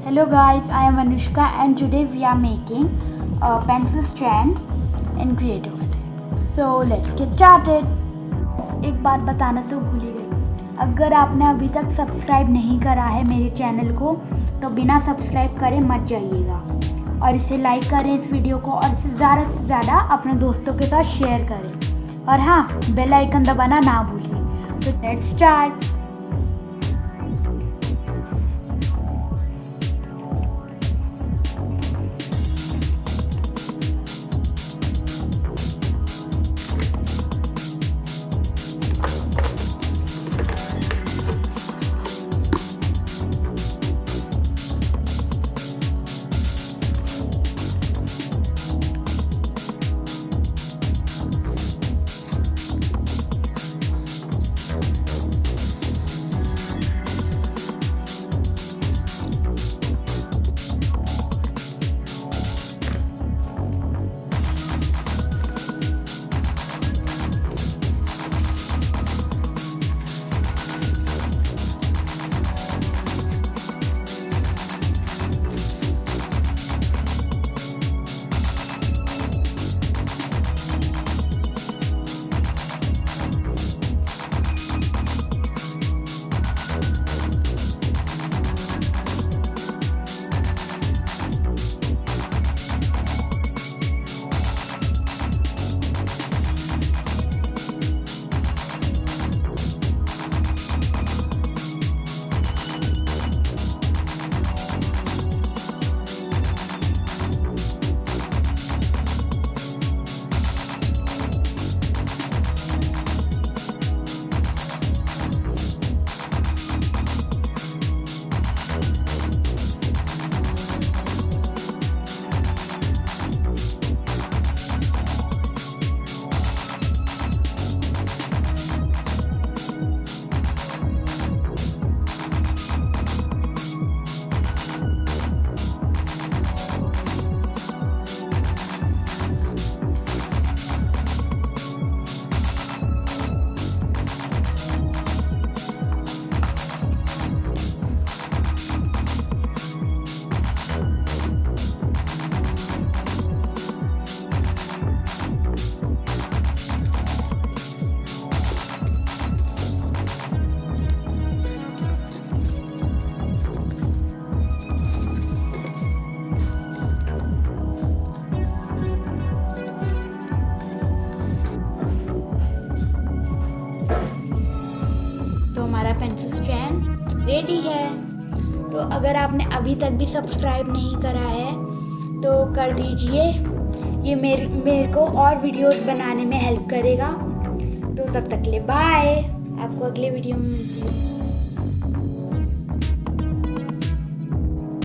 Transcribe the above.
Hello guys, I am Anushka and today we are making a pencil stand in creative cutting. So let's get started. एक बात बताना तो भूल ही गई, अगर आपने अभी तक सब्सक्राइब नहीं करा है मेरे चैनल को तो बिना सब्सक्राइब करे मत जाइएगा और इसे लाइक करें इस वीडियो को और इसे ज़्यादा से ज़्यादा अपने दोस्तों के साथ शेयर करें और हाँ, बेल आइकन दबाना ना भूलिए। तो लेट्स स्टार्ट। हमारा पेंसिल स्टैंड रेडी है। तो अगर आपने अभी तक भी सब्सक्राइब नहीं करा है तो कर दीजिए, ये मेरे को और वीडियोस बनाने में हेल्प करेगा। तो तब तक के लिए बाय, आपको अगले वीडियो में मिलती हूँ।